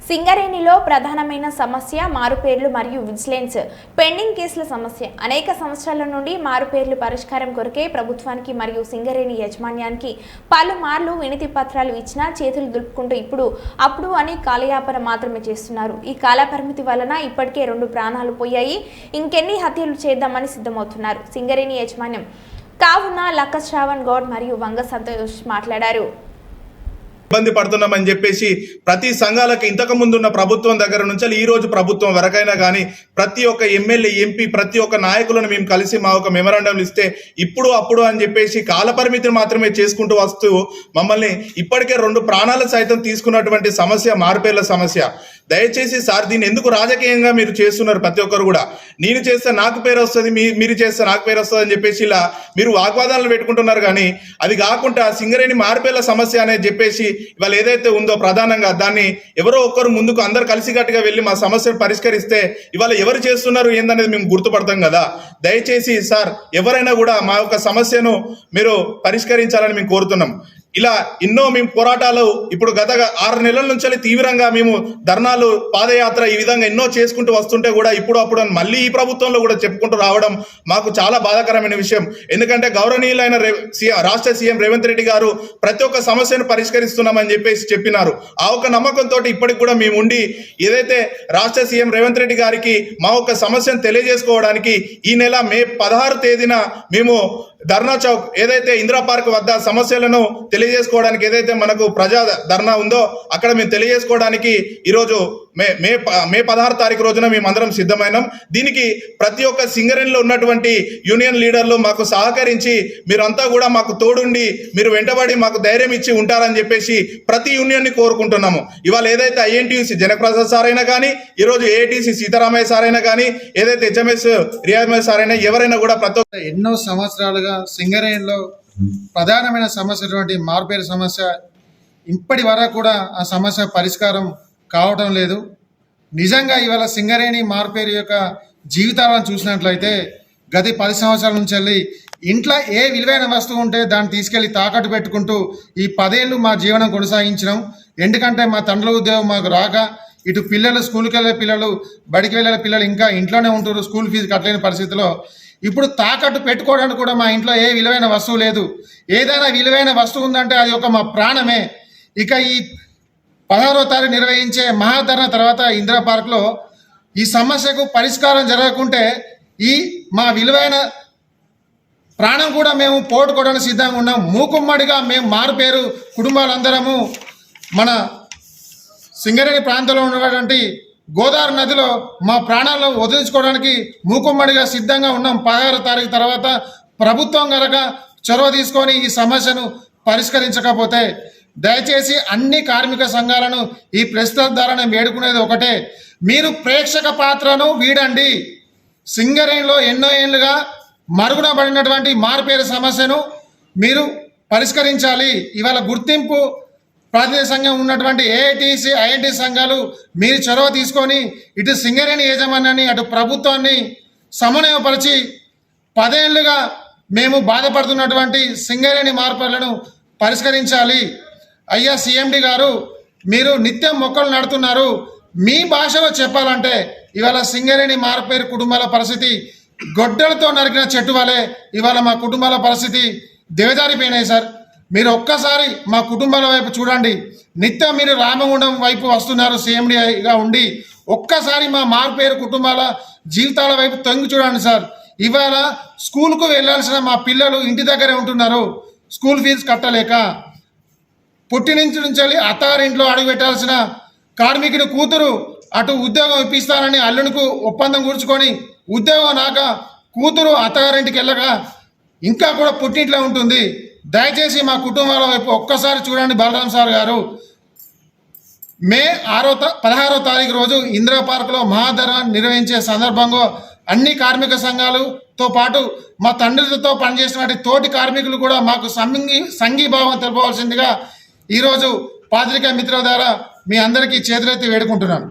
సింగరేణిలో ప్రధానమైన సమస్య మారుపేర్లు మరియు విజిలెన్స్ పెండింగ్ కేసుల సమస్య. అనేక సంవత్సరాల నుండి మారుపేర్లు పరిష్కారం కొరకే ప్రభుత్వానికి మరియు సింగరేణి యాజమాన్యానికి పలుమార్లు వినతి పత్రాలు ఇచ్చినా చేతులు దులుపుకుంటూ ఇప్పుడు అప్పుడు అని కాలయాపన మాత్రమే చేస్తున్నారు. ఈ కాలపరిమితి వలన ఇప్పటికే 2 ప్రాణాలు పోయాయి. ఇంకెన్ని హత్యలు చేద్దామని సిద్ధమవుతున్నారు సింగరేణి యాజమాన్యం. కావున లక్క శ్రావణ్ గౌడ్ మరియు వంగ సంతోష్ మాట్లాడారు. ఇబ్బంది పడుతున్నామని చెప్పేసి ప్రతి సంఘాలకు ఇంతకు ముందున్న ప్రభుత్వం దగ్గర నుంచి ఈ రోజు ప్రభుత్వం వరకైనా కానీ ప్రతి ఒక్క ఎమ్మెల్యే ఎంపీ ప్రతి ఒక్క నాయకులను మేము కలిసి మా ఒక మెమరాండంలు ఇస్తే ఇప్పుడు అప్పుడు అని చెప్పేసి కాలపరిమితిని మాత్రమే చేసుకుంటూ వస్తూ మమ్మల్ని ఇప్పటికే 2 ప్రాణాలు సైతం తీసుకున్నటువంటి సమస్య మారుపేర్ల సమస్య. దయచేసి సార్ దీన్ని ఎందుకు రాజకీయంగా మీరు చేస్తున్నారు? ప్రతి ఒక్కరు కూడా నేను చేస్తే నాకు పేరు వస్తుంది, మీరు చేస్తే నాకు పేరు వస్తుంది అని చెప్పేసి ఇలా మీరు వాగ్వాదాలను పెట్టుకుంటున్నారు. కానీ అది కాకుండా సింగరేణి మారుపేర్ల సమస్య అనేది చెప్పేసి ఇవాళ ఏదైతే ఉందో ప్రధానంగా దాన్ని ఎవరో ఒక్కరు ముందుకు అందరు కలిసికట్టుగా వెళ్ళి మా సమస్యను పరిష్కరిస్తే ఇవాళ ఎవరు చేస్తున్నారు ఏందనేది మేము గుర్తుపడతాం కదా. దయచేసి సార్ ఎవరైనా కూడా మా యొక్క సమస్యను మీరు పరిష్కరించాలని మేము కోరుతున్నాం. ఇలా ఎన్నో మేము పోరాటాలు ఇప్పుడు గత 6 నెలల నుంచి తీవ్రంగా మేము ధర్నాలు పాదయాత్ర ఈ విధంగా ఎన్నో చేసుకుంటూ వస్తుంటే కూడా ఇప్పుడు అప్పుడు మళ్ళీ ఈ ప్రభుత్వంలో కూడా చెప్పుకుంటూ రావడం మాకు చాలా బాధాకరమైన విషయం. ఎందుకంటే గౌరవనీయులైన రాష్ట్ర సీఎం రేవంత్ రెడ్డి గారు ప్రతి ఒక్క సమస్యను పరిష్కరిస్తున్నామని చెప్పేసి చెప్పినారు. ఆ ఒక నమ్మకంతో ఇప్పటికి కూడా మేము ఉండి ఏదైతే రాష్ట్ర సీఎం రేవంత్ రెడ్డి గారికి మా ఒక సమస్యను తెలియజేసుకోవడానికి ఈ నెల మే 16 తేదీన మేము ధర్నా చౌక్ ఏదైతే ఇందిరా పార్క్ వద్ద సమస్యలను తెలియజేసుకోవడానికి ఏదైతే మనకు ప్రజా ధర్నా ఉందో అక్కడ మేము తెలియజేసుకోవడానికి ఈరోజు మే 16 తారీఖు రోజున మేమందరం సిద్ధమైనాం. దీనికి ప్రతి ఒక్క సింగరేణిలో ఉన్నటువంటి యూనియన్ లీడర్లు మాకు సహకరించి మీరంతా కూడా మాకు తోడుండి మీరు వెంటబడి మాకు ధైర్యం ఇచ్చి ఉంటారని చెప్పేసి ప్రతి యూనియన్ని కోరుకుంటున్నాము. ఇవాళ ఏదైతే ఐఎన్టీయూసీ జనప్రసాద్ సార్ అయినా కానీ ఈరోజు ఏఐటీసీ సీతారామయ్య సార్ అయినా కానీ ఏదైతే హెచ్ఎంఎస్ రియాజ్ సార్ అయినా ఎవరైనా కూడా ప్రతి ఒక్క ఎన్నో సంవత్సరాలుగా సింగరేణిలో ప్రధానమైన సమస్య మార్పేరు సమస్య ఇప్పటి వరకు కూడా ఆ సమస్య పరిష్కారం కావటం లేదు. నిజంగా ఇవాళ సింగరేణి మార్పేరు యొక్క జీవితాలను చూసినట్లయితే గత 10 సంవత్సరాల నుంచి వెళ్ళి ఇంట్లో ఏ విలువైన వస్తువు ఉంటే దాన్ని తీసుకెళ్ళి తాకట్టు పెట్టుకుంటూ ఈ 10 ఏళ్ళు మా జీవనం కొనసాగించినాం. ఎందుకంటే మా తండ్రుల ఉద్యోగం మాకు రాక ఇటు పిల్లలు స్కూల్కి వెళ్ళే పిల్లలు బడికి వెళ్ళే పిల్లలు ఇంకా ఇంట్లోనే ఉంటున్నారు. స్కూల్ ఫీజు కట్టలేని పరిస్థితిలో ఇప్పుడు తాకట్టు పెట్టుకోవడానికి కూడా మా ఇంట్లో ఏ విలువైన వస్తువు లేదు. ఏదైనా విలువైన వస్తువు ఉందంటే అది ఒక మా ప్రాణమే. ఇక ఈ 16వ తారీఖు నిర్వహించే మహాధరణ తర్వాత ఇందిరా పార్క్లో ఈ సమస్యకు పరిష్కారం జరగకుంటే ఈ మా విలువైన ప్రాణం కూడా మేము పోగొట్టుకోవడానికి సిద్ధంగా ఉన్నాం. మూకుమ్మడిగా మేము మారుపేరు కుటుంబాలందరము మన సింగరేణి ప్రాంతంలో ఉన్నటువంటి గోదావరి నదిలో మా ప్రాణాలను వదిలించుకోవడానికి మూకుమ్మడిగా సిద్ధంగా ఉన్నాం. 16వ తారీఖు తర్వాత ప్రభుత్వం కనుక చొరవ తీసుకొని ఈ సమస్యను పరిష్కరించకపోతే దయచేసి అన్ని కార్మిక సంఘాలను ఈ ప్రస్తుత ద్వారా నేను వేడుకునేది ఒకటే, మీరు ప్రేక్షక పాత్రను వీడండి. సింగరేణిలో ఎన్నో ఏళ్ళుగా మరుగున పడినటువంటి మార్పేరు సమస్యను మీరు పరిష్కరించాలి. ఇవాళ గుర్తింపు ప్రాతినిధ్య సంఘం ఉన్నటువంటి ఏఐటీసీ ఐఎన్టీ సంఘాలు మీరు చొరవ తీసుకొని ఇటు సింగరేణి యాజమాన్యాన్ని అటు ప్రభుత్వాన్ని సమన్వయపరిచి 10 ఏళ్ళుగా మేము బాధపడుతున్నటువంటి సింగరేణి మార్పులను పరిష్కరించాలి. అయ్యా సిఎండి గారు, మీరు నిత్యం మొక్కలు నడుతున్నారు. మీ భాషలో చెప్పాలంటే ఇవాళ సింగరేణి మార్పేరు కుటుంబాల పరిస్థితి గొడ్డలతో నరికిన చెట్టు వలె ఇవాళ మా కుటుంబాల పరిస్థితి దిగజారిపోయినాయి. సార్, మీరు ఒక్కసారి మా కుటుంబాల వైపు చూడండి. నిత్యం మీరు రామగుండం వైపు వస్తున్నారు సీఎండిగా ఉండి. ఒక్కసారి మా మార్పేరు కుటుంబాల జీవితాల వైపు తొంగి చూడండి సార్. ఇవాళ స్కూల్కు వెళ్ళాల్సిన మా పిల్లలు ఇంటి దగ్గరే ఉంటున్నారు. స్కూల్ ఫీజు కట్టలేక పుట్టి నుంచి అత్తారింట్లో అడుగు పెట్టాల్సిన కార్మికుని కూతురు అటు ఉద్యోగం ఇప్పిస్తానని అల్లునికి ఒప్పందం కూర్చుకొని ఉద్యోగం నాక కూతురు అత్తగారింటికి వెళ్ళక ఇంకా కూడా పుట్టింట్లో ఉంటుంది. దయచేసి మా కుటుంబాల వైపు ఒక్కసారి చూడండి. బలరాం సార్ గారు, మే 16వ తారీఖు రోజు ఇందిరా పార్కులో మహాధరణ నిర్వహించే సందర్భంగా అన్ని కార్మిక సంఘాలతో పాటు మా తండ్రులతో పనిచేసినటువంటి తోటి కార్మికులు కూడా మాకు సంఘీభావం తెలపవలసిందిగా ఈరోజు పాత్రికా మిత్రుల ద్వారా మీ అందరికీ చేతులెత్తి వేడుకుంటున్నాను.